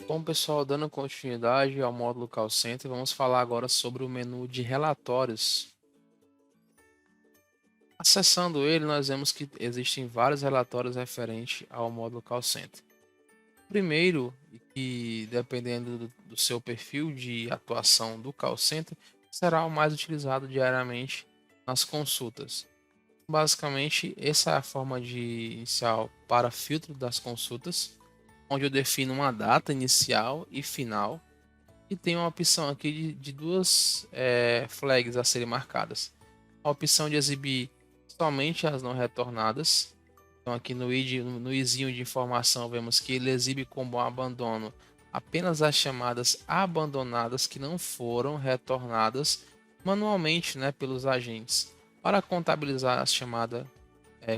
Bom, pessoal, dando continuidade ao módulo Call Center, vamos falar agora sobre o menu de relatórios. Acessando ele, nós vemos que existem vários relatórios referentes ao módulo Call Center. Primeiro, e que dependendo do seu perfil de atuação do Call Center, será o mais utilizado diariamente nas consultas. Basicamente, essa é a forma de inicial para filtro das consultas, onde eu defino uma data inicial e final. E tem uma opção aqui de duas flags a serem marcadas. A opção de exibir somente as não retornadas. Então aqui no ID, no izinho de informação, vemos que ele exibe como abandono apenas as chamadas abandonadas que não foram retornadas manualmente, né, pelos agentes. Para contabilizar a chamada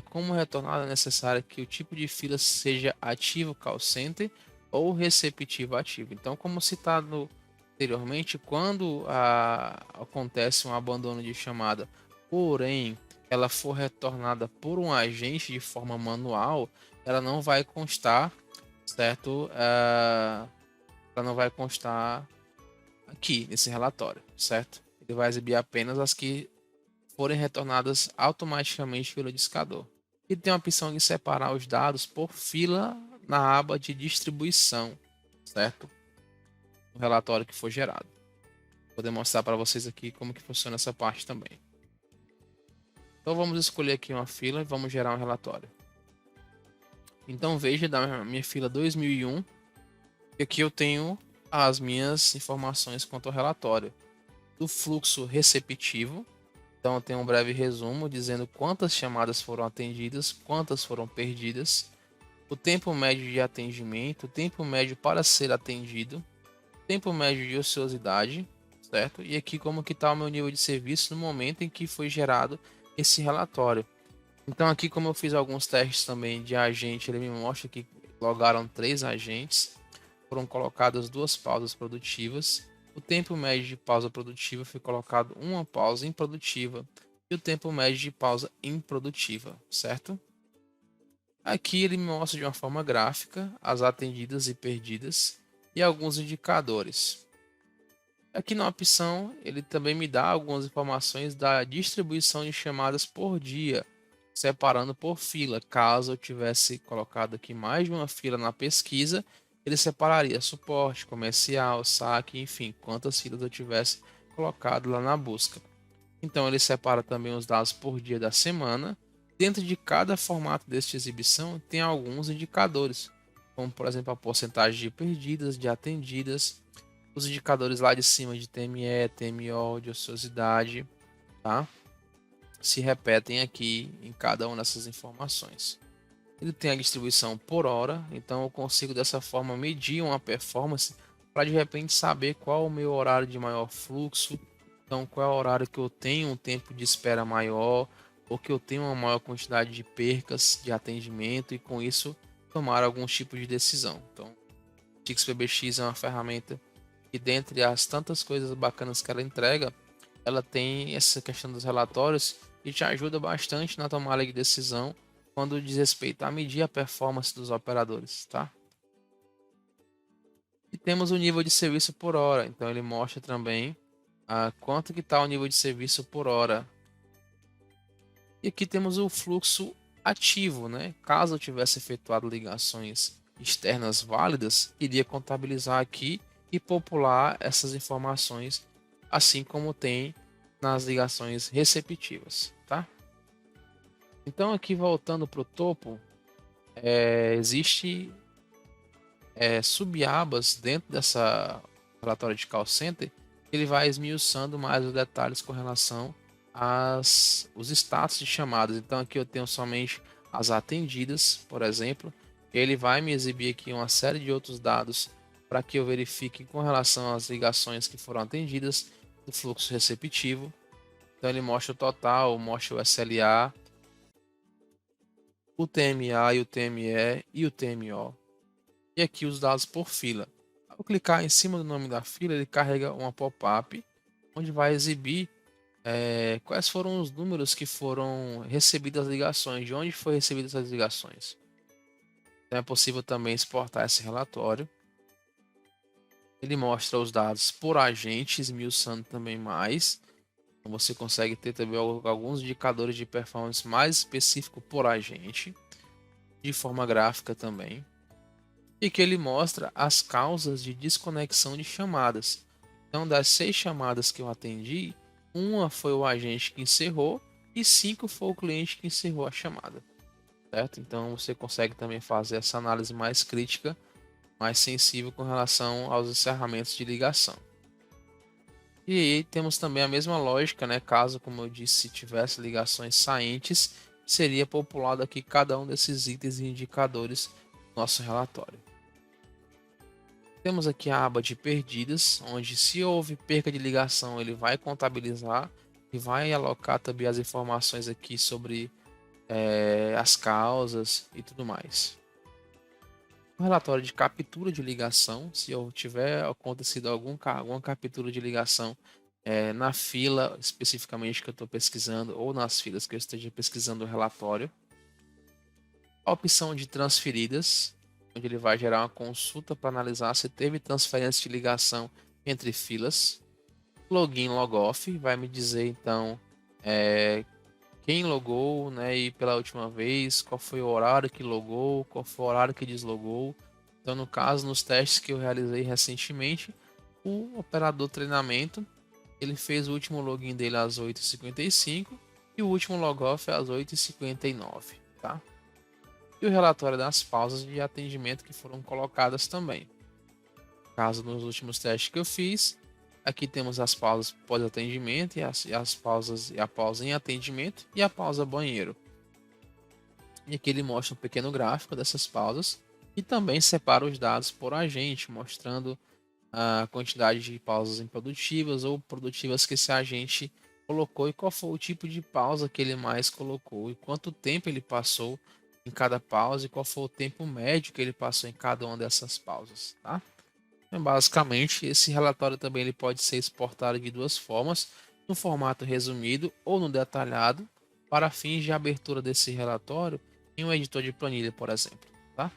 como retornada, é necessário que o tipo de fila seja ativo call center ou receptivo ativo. Então, como citado anteriormente, quando acontece um abandono de chamada, porém ela for retornada por um agente de forma manual, ela não vai constar, certo? Ela não vai constar aqui nesse relatório, certo? Ele vai exibir apenas as que forem retornadas automaticamente pelo discador. E tem a opção de separar os dados por fila na aba de distribuição, certo? O relatório que for gerado. Vou demonstrar para vocês aqui como que funciona essa parte também. Então vamos escolher aqui uma fila e vamos gerar um relatório. Então veja da minha fila 2001, que aqui eu tenho as minhas informações quanto ao relatório. Do fluxo receptivo, então eu tenho um breve resumo dizendo quantas chamadas foram atendidas, quantas foram perdidas, o tempo médio de atendimento, o tempo médio para ser atendido, tempo médio de ociosidade, certo? E aqui como que está o meu nível de serviço no momento em que foi gerado esse relatório. Então aqui como eu fiz alguns testes também de agente, ele me mostra que logaram 3 agentes, foram colocadas 2 pausas produtivas, o tempo médio de pausa produtiva foi colocado uma pausa improdutiva e o tempo médio de pausa improdutiva, certo? Aqui ele me mostra de uma forma gráfica as atendidas e perdidas e alguns indicadores. Aqui na opção, ele também me dá algumas informações da distribuição de chamadas por dia, separando por fila. Caso eu tivesse colocado aqui mais de uma fila na pesquisa, ele separaria suporte, comercial, saque, enfim, quantas filas eu tivesse colocado lá na busca. Então ele separa também os dados por dia da semana. Dentro de cada formato desta exibição tem alguns indicadores, como por exemplo a porcentagem de perdidas, de atendidas, os indicadores lá de cima de TME, TMO, de ociosidade, tá? Se repetem aqui em cada uma dessas informações. Ele tem a distribuição por hora, então eu consigo dessa forma medir uma performance para de repente saber qual o meu horário de maior fluxo, então qual é o horário que eu tenho um tempo de espera maior, ou que eu tenho uma maior quantidade de percas de atendimento e com isso tomar algum tipo de decisão. Então, o TixPBX é uma ferramenta e dentre as tantas coisas bacanas que ela entrega, ela tem essa questão dos relatórios e te ajuda bastante na tomada de decisão quando diz respeito a medir a performance dos operadores, tá? E temos o nível de serviço por hora, então ele mostra também quanto que está o nível de serviço por hora. E aqui temos o fluxo ativo, né? Caso eu tivesse efetuado ligações externas válidas, iria contabilizar aqui e popular essas informações, assim como tem nas ligações receptivas, tá? Então aqui voltando para o topo, existe subabas dentro dessa relatório de call center, ele vai esmiuçando mais os detalhes com relação os status de chamadas. Então aqui eu tenho somente as atendidas, por exemplo. Ele vai me exibir aqui uma série de outros dados para que eu verifique com relação às ligações que foram atendidas do fluxo receptivo. Então ele mostra o total, mostra o SLA, o TMA e o TME e o TMO. E aqui os dados por fila. Ao clicar em cima do nome da fila, ele carrega uma pop-up onde vai exibir quais foram os números que foram recebidas as ligações, de onde foi recebidas as ligações. Então é possível também exportar esse relatório. Ele mostra os dados por agente, esmiuçando também mais. Então você consegue ter também alguns indicadores de performance mais específicos por agente, de forma gráfica também. E que ele mostra as causas de desconexão de chamadas. Então, das 6 chamadas que eu atendi, uma foi o agente que encerrou e 5 foi o cliente que encerrou a chamada, certo? Então, você consegue também fazer essa análise mais crítica, mais sensível com relação aos encerramentos de ligação. E aí temos também a mesma lógica, né? Caso, como eu disse, se tivesse ligações saentes, seria populado aqui cada um desses itens e indicadores do nosso relatório. Temos aqui a aba de perdidas, onde se houve perca de ligação, ele vai contabilizar e vai alocar também as informações aqui sobre as causas e tudo mais. O relatório de captura de ligação, se eu tiver acontecido alguma captura de ligação na fila especificamente que eu estou pesquisando ou nas filas que eu esteja pesquisando o relatório. A opção de transferidas, onde ele vai gerar uma consulta para analisar se teve transferência de ligação entre filas. Login, logoff, vai me dizer então quem logou, né, e pela última vez, qual foi o horário que logou, qual foi o horário que deslogou. Então, no caso, nos testes que eu realizei recentemente, o operador treinamento, ele fez o último login dele às 8h55 e o último logoff às 8h59, tá? E o relatório das pausas de atendimento que foram colocadas também. Caso nos últimos testes que eu fiz, aqui temos as pausas pós-atendimento e as pausas, a pausa em atendimento e a pausa banheiro. E aqui ele mostra um pequeno gráfico dessas pausas e também separa os dados por agente, mostrando a quantidade de pausas improdutivas ou produtivas que esse agente colocou e qual foi o tipo de pausa que ele mais colocou e quanto tempo ele passou em cada pausa e qual foi o tempo médio que ele passou em cada uma dessas pausas, tá? Então, basicamente, esse relatório também ele pode ser exportado de duas formas, no formato resumido ou no detalhado, para fins de abertura desse relatório em um editor de planilha, por exemplo, tá?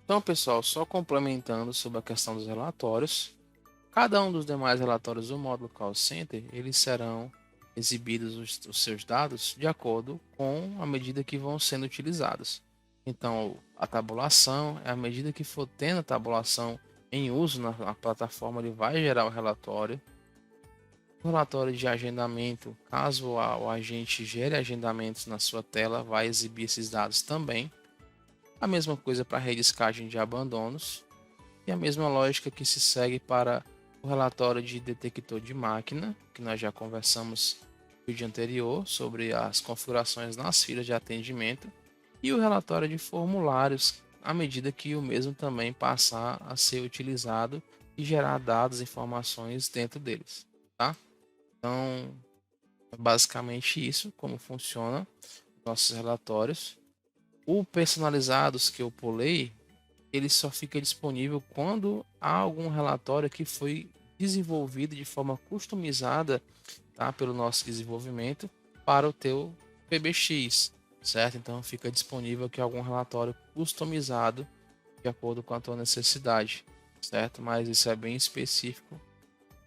Então, pessoal, só complementando sobre a questão dos relatórios, cada um dos demais relatórios do módulo Call Center, eles serão exibidos os seus dados de acordo com a medida que vão sendo utilizados. Então, a tabulação, à medida que for tendo a tabulação em uso na plataforma, ele vai gerar o relatório. O relatório de agendamento, caso o agente gere agendamentos na sua tela, vai exibir esses dados também. A mesma coisa para a rediscagem de abandonos e a mesma lógica que se segue para o relatório de detector de máquina, que nós já conversamos no vídeo anterior sobre as configurações nas filas de atendimento, e o relatório de formulários, à medida que o mesmo também passar a ser utilizado e gerar dados e informações dentro deles, tá? Então, é basicamente isso, como funciona nossos relatórios. O personalizados que eu pulei, ele só fica disponível quando há algum relatório que foi desenvolvido de forma customizada, tá, pelo nosso desenvolvimento para o teu PBX, certo? Então fica disponível aqui algum relatório customizado de acordo com a tua necessidade, certo? Mas isso é bem específico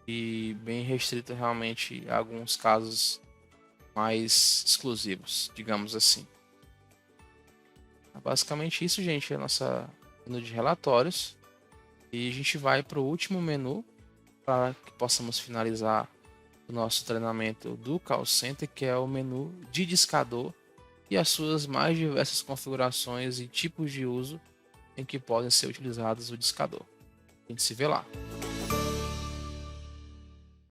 e bem restrito realmente a alguns casos mais exclusivos, digamos assim. Basicamente isso, gente, é a nossa menu de relatórios. E a gente vai para o último menu para que possamos finalizar o nosso treinamento do Call Center, que é o menu de discador e as suas mais diversas configurações e tipos de uso em que podem ser utilizados o discador. A gente se vê lá.